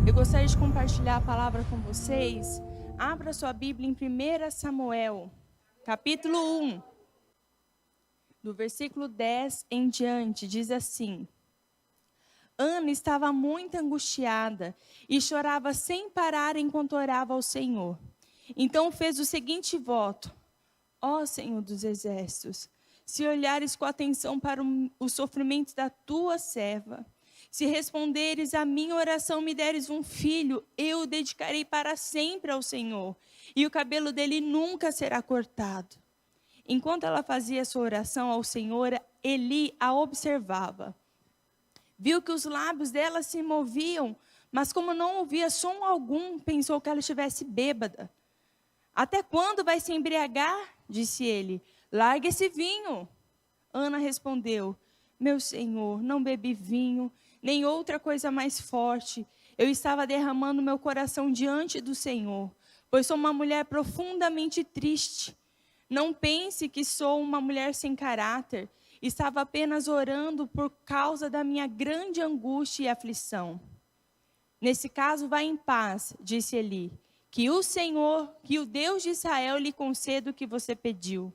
Eu gostaria de compartilhar a palavra com vocês. Abra sua Bíblia em 1 Samuel, capítulo 1, do versículo 10 em diante, diz assim: Ana estava muito angustiada e chorava sem parar enquanto orava ao Senhor. Então fez o seguinte voto: Ó Senhor dos exércitos, se olhares com atenção para o sofrimento da tua serva, se responderes à minha oração, me deres um filho, eu o dedicarei para sempre ao Senhor, e o cabelo dele nunca será cortado. Enquanto ela fazia sua oração ao Senhor, Eli a observava. Viu que os lábios dela se moviam, mas como não ouvia som algum, pensou que ela estivesse bêbada. Até quando vai se embriagar? Disse ele. Largue esse vinho. Ana respondeu: Meu senhor, não bebi vinho, nem outra coisa mais forte. Eu estava derramando meu coração diante do Senhor, pois sou uma mulher profundamente triste. Não pense que sou uma mulher sem caráter. Estava apenas orando por causa da minha grande angústia e aflição. Nesse caso, vá em paz, disse Eli. Que o Senhor, que o Deus de Israel lhe conceda o que você pediu.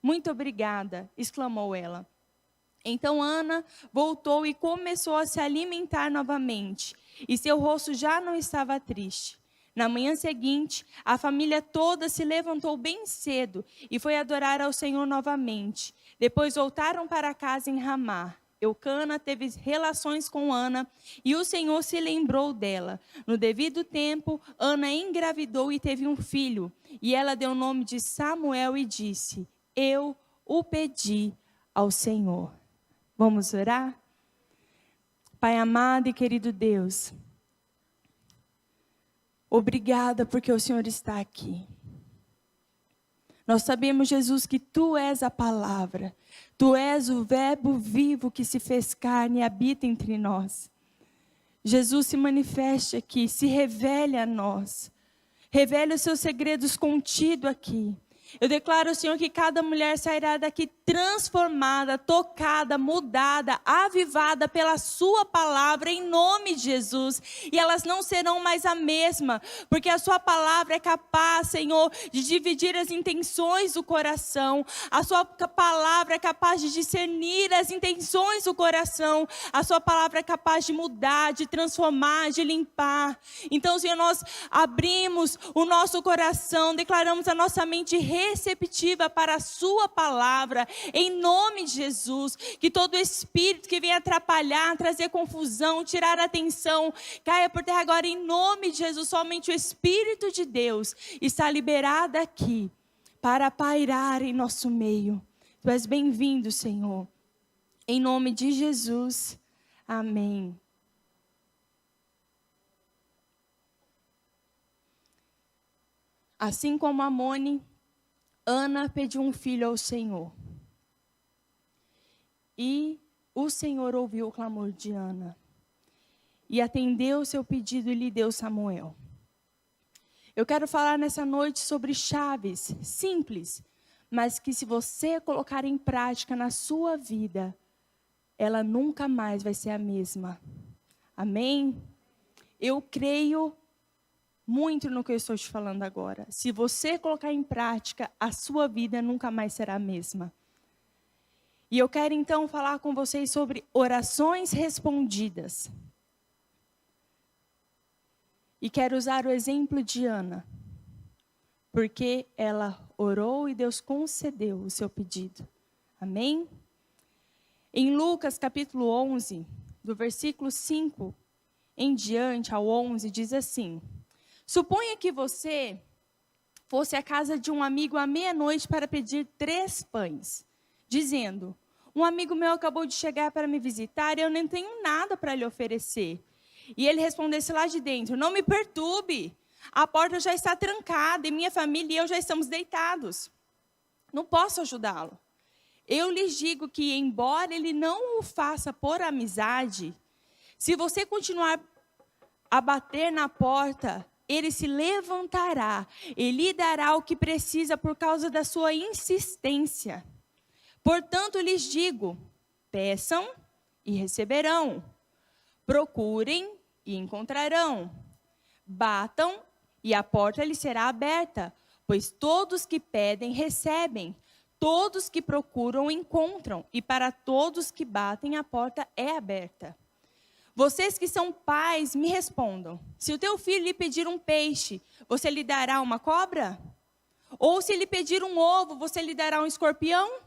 Muito obrigada, exclamou ela. Então Ana voltou e começou a se alimentar novamente, e seu rosto já não estava triste. Na manhã seguinte, a família toda se levantou bem cedo e foi adorar ao Senhor novamente. Depois voltaram para casa em Ramá. Eucana teve relações com Ana e o Senhor se lembrou dela. No devido tempo, Ana engravidou e teve um filho. E ela deu o nome de Samuel e disse: Eu o pedi ao Senhor. Vamos orar? Pai amado e querido Deus, obrigada porque o Senhor está aqui. Nós sabemos, Jesus, que Tu és a palavra. Tu és o verbo vivo que se fez carne e habita entre nós. Jesus, se manifeste aqui, se revele a nós. Revele os seus segredos contidos aqui. Eu declaro, Senhor, que cada mulher sairá daqui transformada, tocada, mudada, avivada pela sua palavra, em nome de Jesus. E elas não serão mais a mesma, porque a sua palavra é capaz, Senhor, de dividir as intenções do coração. A sua palavra é capaz de discernir as intenções do coração. A sua palavra é capaz de mudar, de transformar, de limpar. Então, Senhor, nós abrimos o nosso coração, declaramos a nossa mente receptiva para a sua palavra, em nome de Jesus. Que todo espírito que vem atrapalhar, trazer confusão, tirar a atenção, caia por terra agora em nome de Jesus. Somente o Espírito de Deus está liberado aqui para pairar em nosso meio. Tu és bem-vindo, Senhor, em nome de Jesus, amém. Assim como Amone, Ana pediu um filho ao Senhor. E o Senhor ouviu o clamor de Ana. E atendeu o seu pedido e lhe deu Samuel. Eu quero falar nessa noite sobre chaves simples, mas que se você colocar em prática na sua vida, ela nunca mais vai ser a mesma. Amém? Eu creio muito no que eu estou te falando agora. Se você colocar em prática, a sua vida nunca mais será a mesma. E eu quero então falar com vocês sobre orações respondidas. E quero usar o exemplo de Ana, porque ela orou e Deus concedeu o seu pedido. Amém? Em Lucas capítulo 11, do versículo 5 em diante ao 11, diz assim: Suponha que você fosse à casa de um amigo à meia-noite para pedir 3 pães, dizendo: um amigo meu acabou de chegar para me visitar e eu nem tenho nada para lhe oferecer. E ele respondesse lá de dentro: não me perturbe, a porta já está trancada e minha família e eu já estamos deitados. Não posso ajudá-lo. Eu lhes digo que, embora ele não o faça por amizade, se você continuar a bater na porta, ele se levantará e lhe dará o que precisa por causa da sua insistência. Portanto, lhes digo: peçam e receberão. Procurem e encontrarão. Batam e a porta lhes será aberta, pois todos que pedem recebem, todos que procuram encontram, e para todos que batem a porta é aberta. Vocês que são pais, me respondam. Se o teu filho lhe pedir um peixe, você lhe dará uma cobra? Ou se lhe pedir um ovo, você lhe dará um escorpião?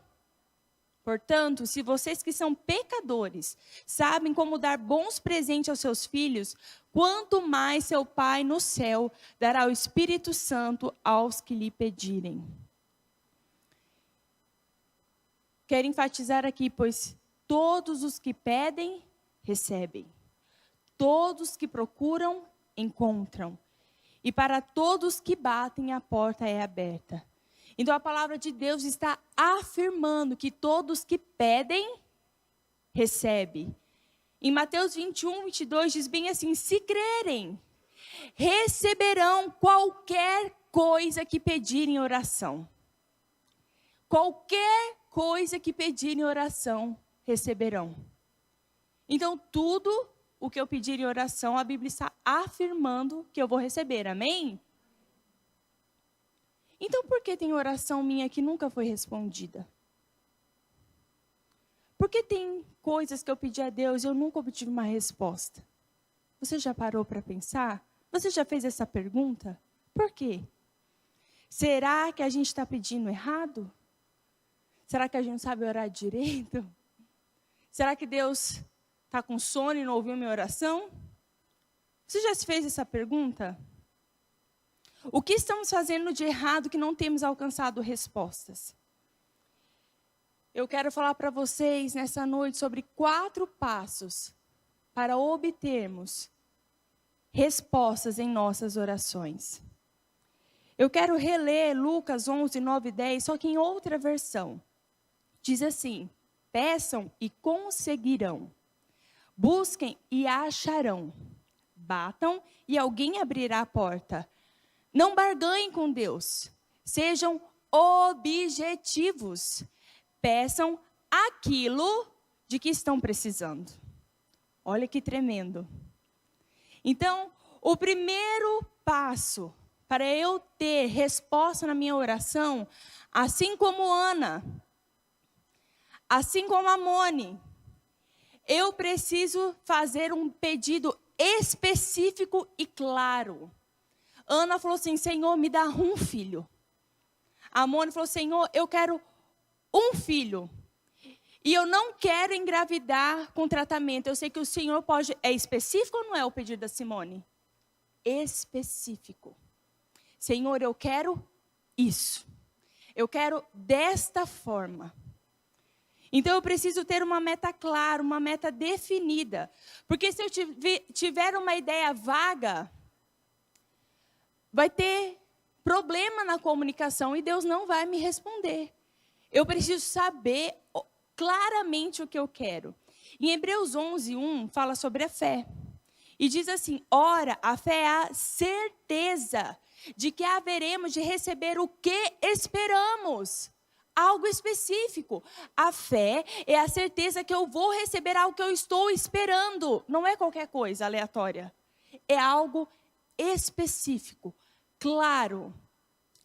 Portanto, se vocês que são pecadores sabem como dar bons presentes aos seus filhos, quanto mais seu Pai no céu dará o Espírito Santo aos que lhe pedirem. Quero enfatizar aqui, pois todos os que pedem, recebem. Todos que procuram, encontram. E para todos que batem, a porta é aberta. Então a palavra de Deus está afirmando que todos que pedem, recebem. Em Mateus 21, 22 diz bem assim: se crerem, receberão qualquer coisa que pedirem em oração. Qualquer coisa que pedirem em oração, receberão. Então tudo o que eu pedir em oração, a Bíblia está afirmando que eu vou receber, amém? Então, por que tem oração minha que nunca foi respondida? Por que tem coisas que eu pedi a Deus e eu nunca obtive uma resposta? Você já parou para pensar? Você já fez essa pergunta? Por quê? Será que a gente está pedindo errado? Será que a gente não sabe orar direito? Será que Deus está com sono e não ouviu minha oração? Você já se fez essa pergunta? O que estamos fazendo de errado que não temos alcançado respostas? Eu quero falar para vocês nessa noite sobre 4 passos para obtermos respostas em nossas orações. Eu quero reler Lucas 11, 9 e 10, só que em outra versão. Diz assim: peçam e conseguirão. Busquem e acharão. Batam e alguém abrirá a porta. Não barganhem com Deus. Sejam objetivos. Peçam aquilo de que estão precisando. Olha que tremendo. Então, o primeiro passo para eu ter resposta na minha oração, assim como Ana, assim como Amone, eu preciso fazer um pedido específico e claro. Ana falou assim: Senhor, me dá um filho. Amone falou: Senhor, eu quero um filho. E eu não quero engravidar com tratamento. Eu sei que o Senhor pode... É específico ou não é o pedido da Simone? Específico. Senhor, eu quero isso. Eu quero desta forma. Então eu preciso ter uma meta clara, uma meta definida. Porque se eu tiver uma ideia vaga, vai ter problema na comunicação e Deus não vai me responder. Eu preciso saber claramente o que eu quero. Em Hebreus 11, 1, fala sobre a fé. E diz assim: ora, a fé é a certeza de que haveremos de receber o que esperamos. Algo específico. A fé é a certeza que eu vou receber algo que eu estou esperando. Não é qualquer coisa aleatória. É algo específico, claro.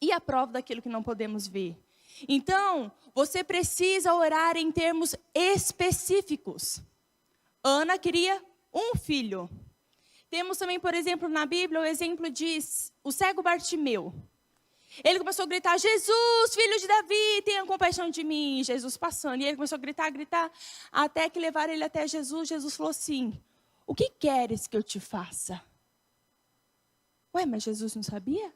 E a prova daquilo que não podemos ver. Então, você precisa orar em termos específicos. Ana queria um filho. Temos também, por exemplo, na Bíblia, o exemplo de o cego Bartimeu. Ele começou a gritar: Jesus, filho de Davi, tenha compaixão de mim. Jesus passando. E ele começou a gritar, até que levaram ele até Jesus. Jesus falou assim: o que queres que eu te faça? Ué, mas Jesus não sabia?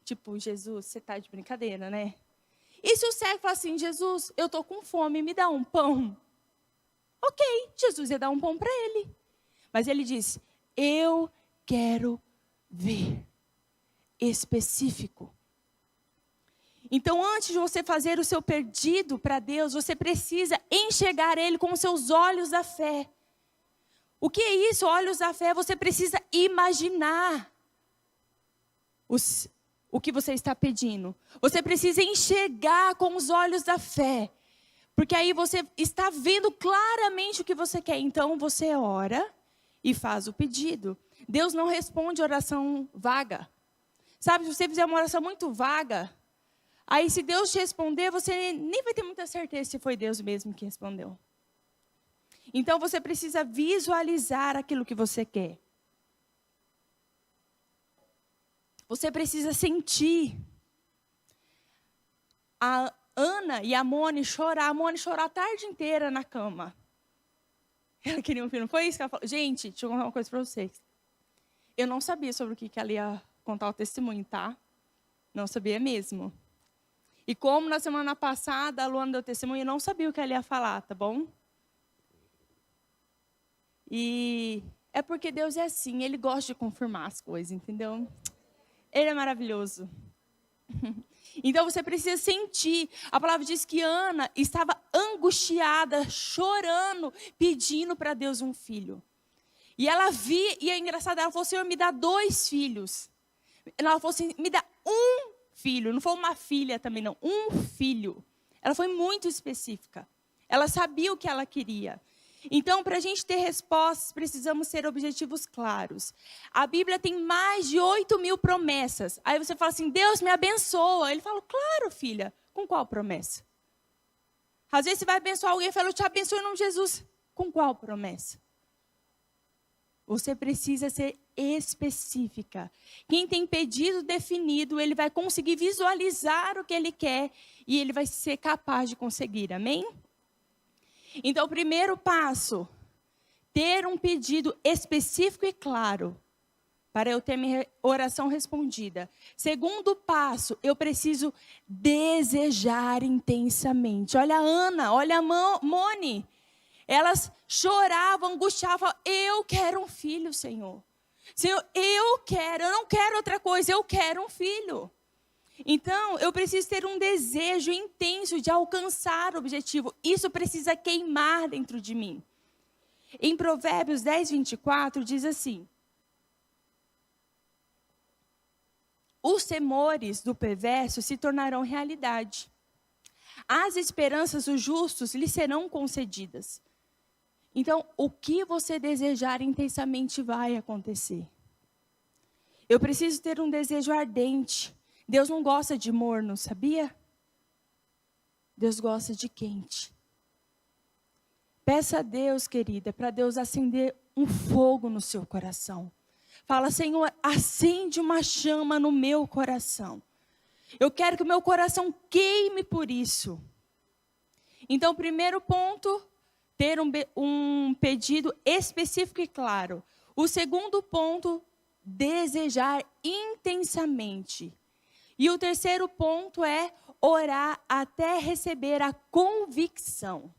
Tipo, Jesus, você está de brincadeira, né? E se o cego falar assim: Jesus, eu estou com fome, me dá um pão? Ok, Jesus ia dar um pão para ele. Mas ele disse: eu quero ver. Específico. Então, antes de você fazer o seu pedido para Deus, você precisa enxergar Ele com os seus olhos da fé. O que é isso, olhos da fé? Você precisa imaginar o que você está pedindo. Você precisa enxergar com os olhos da fé. Porque aí você está vendo claramente o que você quer. Então, você ora e faz o pedido. Deus não responde oração vaga. Sabe, se você fizer uma oração muito vaga, aí se Deus te responder, você nem vai ter muita certeza se foi Deus mesmo que respondeu. Então você precisa visualizar aquilo que você quer. Você precisa sentir. A Ana e a Moni chorar. A Moni chorou a tarde inteira na cama. Ela queria um filho. Não foi isso que ela falou? Gente, deixa eu contar uma coisa para vocês. Eu não sabia sobre o que ela ia contar o testemunho, tá? Não sabia mesmo. E como na semana passada a Luana deu testemunho, eu não sabia o que ela ia falar, tá bom? E é porque Deus é assim, Ele gosta de confirmar as coisas, entendeu? Ele é maravilhoso. Então você precisa sentir. A palavra diz que Ana estava angustiada, chorando, pedindo para Deus um filho. E ela via, e é engraçado, ela falou: Senhor, me dá 2 filhos. Ela falou assim: me dá um filho. Não foi uma filha também, não. Um filho. Ela foi muito específica. Ela sabia o que ela queria. Então, para a gente ter respostas, precisamos ter objetivos claros. A Bíblia tem mais de 8.000 promessas. Aí você fala assim: Deus me abençoa. Ele fala: claro, filha. Com qual promessa? Às vezes você vai abençoar alguém e fala: eu te abençoo em nome de Jesus. Com qual promessa? Você precisa ser específica. Quem tem pedido definido, ele vai conseguir visualizar o que ele quer e ele vai ser capaz de conseguir. Amém? Então, o primeiro passo, ter um pedido específico e claro, para eu ter minha oração respondida. Segundo passo, eu preciso desejar intensamente. Olha a Ana, olha a Moni. Elas choravam, angustiavam: eu quero um filho, Senhor. Senhor, eu não quero outra coisa, eu quero um filho. Então, eu preciso ter um desejo intenso de alcançar o objetivo. Isso precisa queimar dentro de mim. Em Provérbios 10, 24, diz assim: os temores do perverso se tornarão realidade. As esperanças dos justos lhe serão concedidas. Então, o que você desejar intensamente vai acontecer. Eu preciso ter um desejo ardente. Deus não gosta de morno, sabia? Deus gosta de quente. Peça a Deus, querida, para Deus acender um fogo no seu coração. Fala: Senhor, acende uma chama no meu coração. Eu quero que o meu coração queime por isso. Então, primeiro ponto, ter um pedido específico e claro. O segundo ponto, desejar intensamente. E o terceiro ponto é orar até receber a convicção.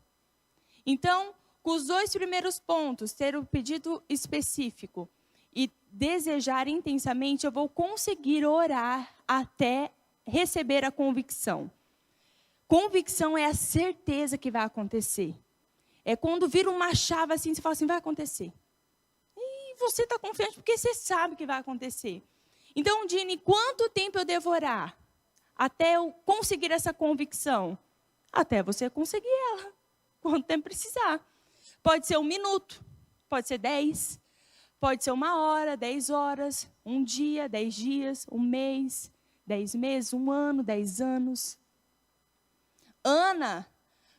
Então, com os 2 primeiros pontos, ter um pedido específico e desejar intensamente, eu vou conseguir orar até receber a convicção. Convicção é a certeza que vai acontecer. É quando vira uma chave assim, você fala assim: vai acontecer. E você está confiante porque você sabe que vai acontecer. Então, Dini, quanto tempo eu devo orar até eu conseguir essa convicção? Até você conseguir ela. Quanto tempo precisar. Pode ser 1 minuto, pode ser 10, pode ser 1 hora, 10 horas, 1 dia, 10 dias, 1 mês, 10 meses, 1 ano, 10 anos. Ana,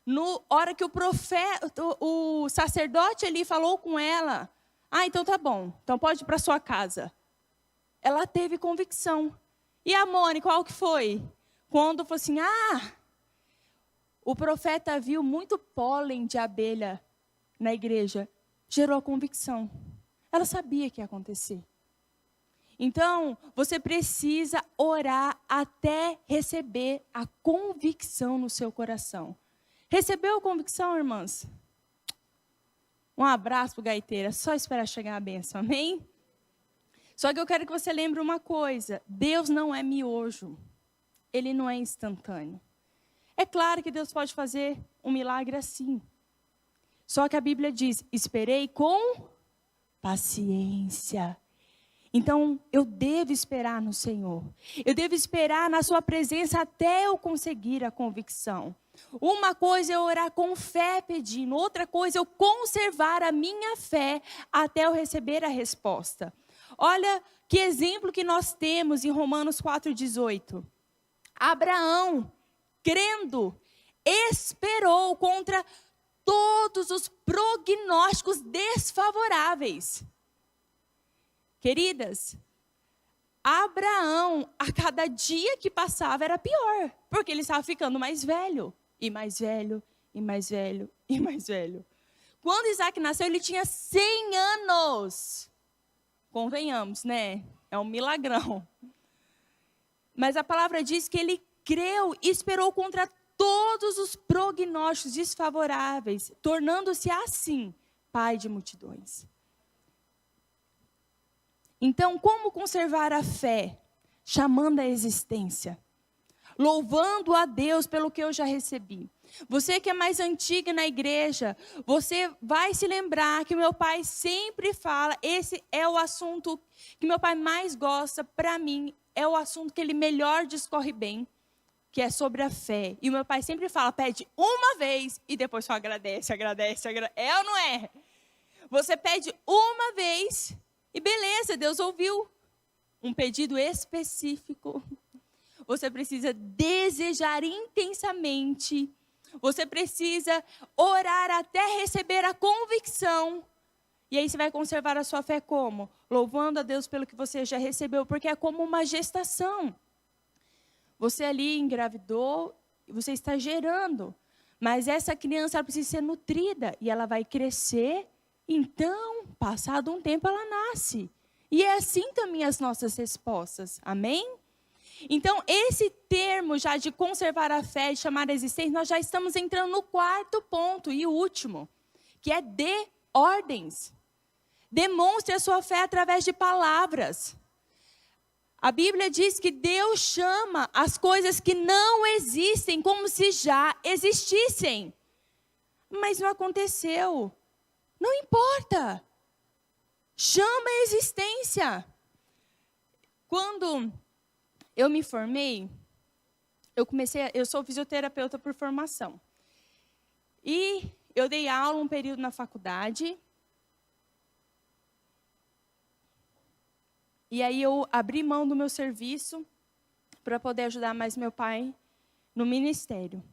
na hora que o sacerdote ali falou com ela: ah, então tá bom, então pode ir para sua casa. Ela teve convicção. E a Moni, qual que foi? Quando falou assim: ah, o profeta viu muito pólen de abelha na igreja, gerou a convicção. Ela sabia que ia acontecer. Então, você precisa orar até receber a convicção no seu coração. Recebeu a convicção, irmãs? Um abraço para o gaiteiro, é só esperar chegar a bênção, amém? Só que eu quero que você lembre uma coisa: Deus não é miojo, Ele não é instantâneo. É claro que Deus pode fazer um milagre assim. Só que a Bíblia diz: esperei com paciência. Então, eu devo esperar no Senhor. Eu devo esperar na sua presença até eu conseguir a convicção. Uma coisa é orar com fé pedindo, outra coisa é eu conservar a minha fé até eu receber a resposta. Olha que exemplo que nós temos em Romanos 4,18. Abraão, crendo, esperou contra todos os prognósticos desfavoráveis. Queridas, Abraão, a cada dia que passava era pior, porque ele estava ficando mais velho, e mais velho, e mais velho, e mais velho. Quando Isaac nasceu, ele tinha 100 anos. Convenhamos, né? É um milagrão. Mas a palavra diz que ele creu e esperou contra todos os prognósticos desfavoráveis, tornando-se assim pai de multidões. Então, como conservar a fé? Chamando a existência. Louvando a Deus pelo que eu já recebi. Você que é mais antiga na igreja, você vai se lembrar que meu pai sempre fala, esse é o assunto que meu pai mais gosta, para mim, é o assunto que ele melhor discorre bem, que é sobre a fé. E o meu pai sempre fala, pede uma vez e depois só agradece. É ou não é? Você pede uma vez e beleza, Deus ouviu. Um pedido específico. Você precisa desejar intensamente. Você precisa orar até receber a convicção. E aí você vai conservar a sua fé como? Louvando a Deus pelo que você já recebeu, porque é como uma gestação. Você ali engravidou, você está gerando. Mas essa criança ela precisa ser nutrida e ela vai crescer. Então, passado um tempo, ela nasce. E é assim também as nossas respostas. Amém? Então, esse termo já de conservar a fé, de chamar a existência, nós já estamos entrando no quarto ponto e último, que é de ordens. Demonstre a sua fé através de palavras. A Bíblia diz que Deus chama as coisas que não existem como se já existissem. Mas não aconteceu. Não importa. Chama a existência. Quando eu me formei, eu sou fisioterapeuta por formação. E eu dei aula um período na faculdade. E aí eu abri mão do meu serviço para poder ajudar mais meu pai no ministério.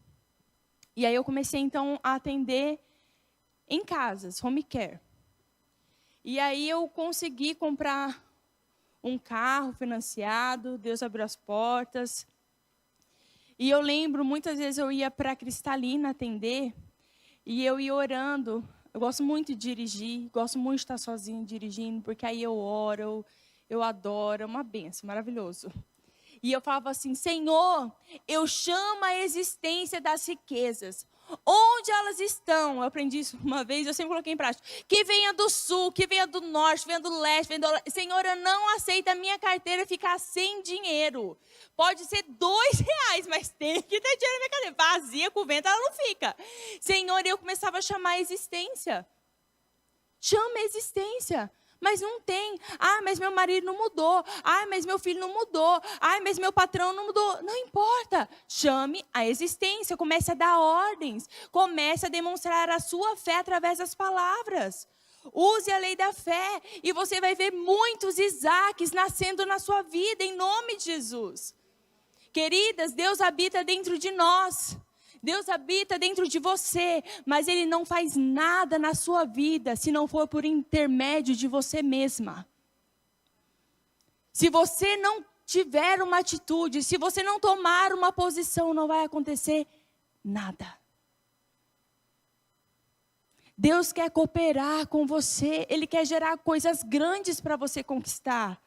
E aí eu comecei então a atender em casas, home care. E aí eu consegui comprar um carro financiado, Deus abriu as portas. E eu lembro, muitas vezes eu ia para a Cristalina atender, e eu ia orando. Eu gosto muito de dirigir, gosto muito de estar sozinha dirigindo, porque aí eu oro, eu adoro, é uma benção, maravilhoso. E eu falava assim, Senhor, eu chamo a existência das riquezas. Onde elas estão? Eu aprendi isso uma vez, eu sempre coloquei em prática. Que venha do sul, que venha do norte, venha do leste, venha do leste. Senhor, eu não aceito a minha carteira ficar sem dinheiro. Pode ser R$2, mas tem que ter dinheiro na minha carteira. Vazia, com o vento, ela não fica. Senhor, eu começava a chamar a existência. Chama a existência. Mas não tem. Ah, mas meu marido não mudou. Ah, mas meu filho não mudou. Ah, mas meu patrão não mudou. Não importa. Chame a existência. Comece a dar ordens. Comece a demonstrar a sua fé através das palavras. Use a lei da fé. E você vai ver muitos Isaques nascendo na sua vida, em nome de Jesus. Queridas, Deus habita dentro de nós. Deus habita dentro de você, mas Ele não faz nada na sua vida se não for por intermédio de você mesma. Se você não tiver uma atitude, se você não tomar uma posição, não vai acontecer nada. Deus quer cooperar com você, Ele quer gerar coisas grandes para você conquistar.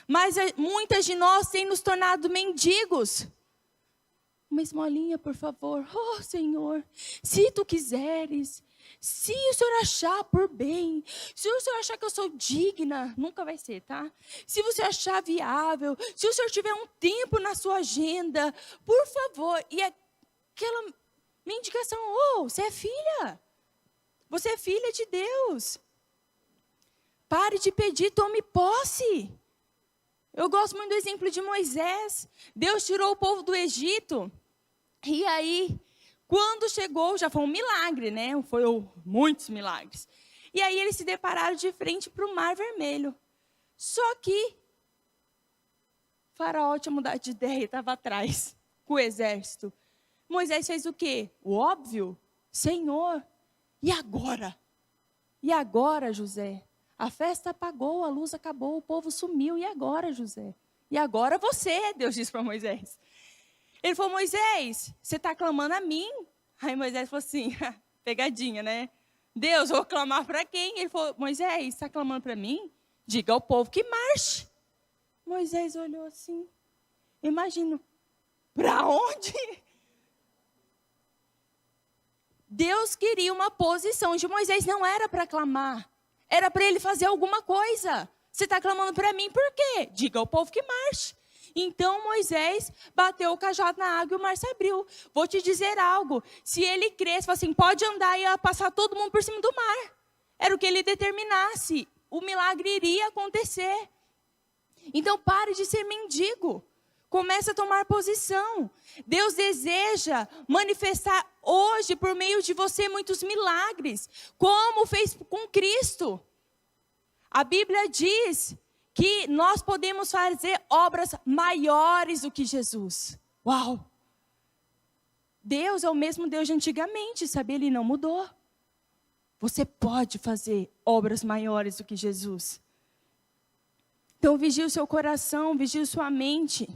Mas muitas de nós têm nos tornado mendigos. Uma esmolinha, por favor. Oh, Senhor, se Tu quiseres, se o Senhor achar por bem, se o Senhor achar que eu sou digna, nunca vai ser, tá? Se você achar viável, se o Senhor tiver um tempo na sua agenda, por favor. E aquela mendigação, oh, você é filha. Você é filha de Deus. Pare de pedir, tome posse. Eu gosto muito do exemplo de Moisés. Deus tirou o povo do Egito. E aí, quando chegou, já foi um milagre, né? Foi muitos milagres. E aí eles se depararam de frente para o Mar Vermelho. Só que Faraó tinha mudado de ideia e estava atrás, com o exército. Moisés fez o quê? O óbvio. Senhor, e agora? E agora, José? A festa apagou, a luz acabou, o povo sumiu. E agora, José? E agora você, Deus disse para Moisés. Ele falou, Moisés, você está clamando a mim? Aí Moisés falou assim, pegadinha, né? Deus, vou clamar para quem? Ele falou, Moisés, está clamando para mim? Diga ao povo que marche. Moisés olhou assim, imagino, para onde? Deus queria uma posição de Moisés, não era para clamar, era para ele fazer alguma coisa. Você está clamando para mim, por quê? Diga ao povo que marche. Então Moisés bateu o cajado na água e o mar se abriu. Vou te dizer algo, se ele cresce, assim, pode andar e ia passar todo mundo por cima do mar. Era o que ele determinasse, o milagre iria acontecer. Então pare de ser mendigo. Comece a tomar posição. Deus deseja manifestar hoje, por meio de você, muitos milagres, como fez com Cristo. A Bíblia diz que nós podemos fazer obras maiores do que Jesus. Uau! Deus é o mesmo Deus de antigamente, sabe? Ele não mudou. Você pode fazer obras maiores do que Jesus. Então vigie o seu coração, vigie sua mente.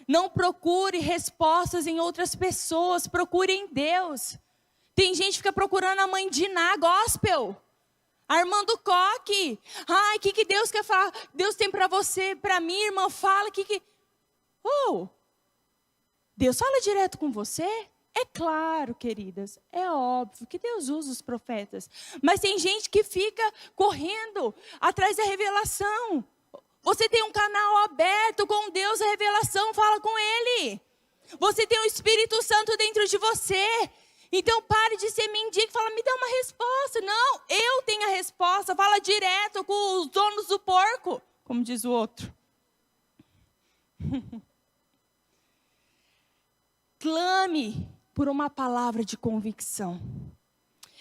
Não procure respostas em outras pessoas, procure em Deus. Tem gente que fica procurando a mãe Diná gospel, Armando Coque. Ai, o que Deus quer falar? Deus tem para você, para mim, irmã, fala. Deus fala direto com você? É claro, queridas, é óbvio que Deus usa os profetas. Mas tem gente que fica correndo atrás da revelação. Você tem um canal aberto com Deus, a revelação, fala com Ele. Você tem o Espírito Santo dentro de você. Então pare de ser mendigo e fala, me dá uma resposta. Não, eu tenho a resposta. Fala direto com os donos do porco, como diz o outro. Clame por uma palavra de convicção.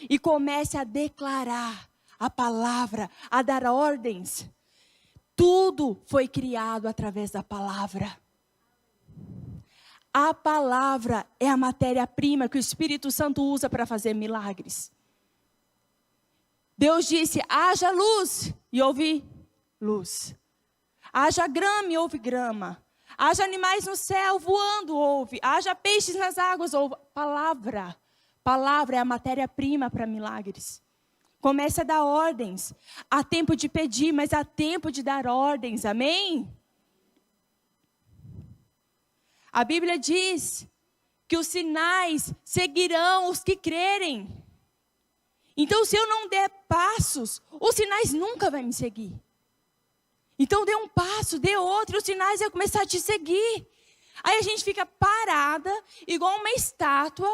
E comece a declarar a palavra, a dar ordens. Tudo foi criado através da palavra. A palavra é a matéria-prima que o Espírito Santo usa para fazer milagres. Deus disse, haja luz, e houve luz. Haja grama, e houve grama. Haja animais no céu voando, houve. Haja peixes nas águas, houve. Palavra. Palavra é a matéria-prima para milagres. Comece a dar ordens. Há tempo de pedir, mas há tempo de dar ordens. Amém? A Bíblia diz que os sinais seguirão os que crerem. Então, se eu não der passos, os sinais nunca vão me seguir. Então, dê um passo, dê outro, os sinais vão começar a te seguir. Aí a gente fica parada, igual uma estátua,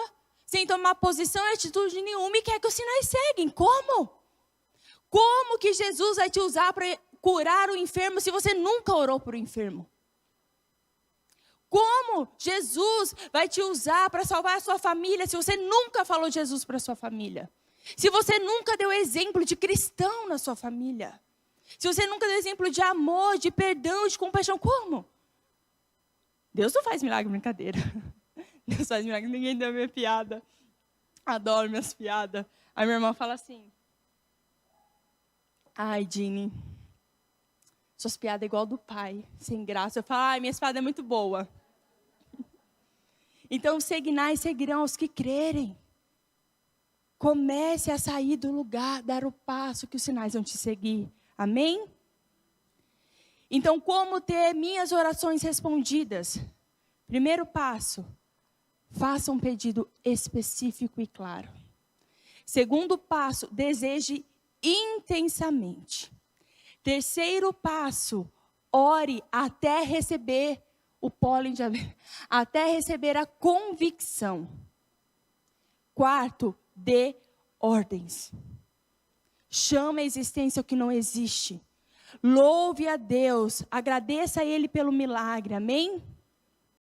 sem tomar posição e atitude nenhuma e quer que os sinais seguem. Como? Como que Jesus vai te usar para curar o enfermo se você nunca orou por um enfermo? Como Jesus vai te usar para salvar a sua família se você nunca falou de Jesus para a sua família? Se você nunca deu exemplo de cristão na sua família? Se você nunca deu exemplo de amor, de perdão, de compaixão, como? Deus não faz milagre, brincadeira. Deus faz milagre, ninguém deu minha piada. Adoro minhas piadas. Aí minha irmã fala assim, ai, Dini, suas piadas é igual do pai, sem graça. Eu falo, ai, minha piada é muito boa. Então, os sinais seguirão os que crerem. Comece a sair do lugar, dar o passo que os sinais vão te seguir. Amém? Então, como ter minhas orações respondidas? Primeiro passo, faça um pedido específico e claro. Segundo passo, deseje intensamente. Terceiro passo, ore até receber o pólen de abelha, até receber a convicção. Quarto, dê ordens. Chama a existência o que não existe. Louve a Deus, agradeça a Ele pelo milagre, amém?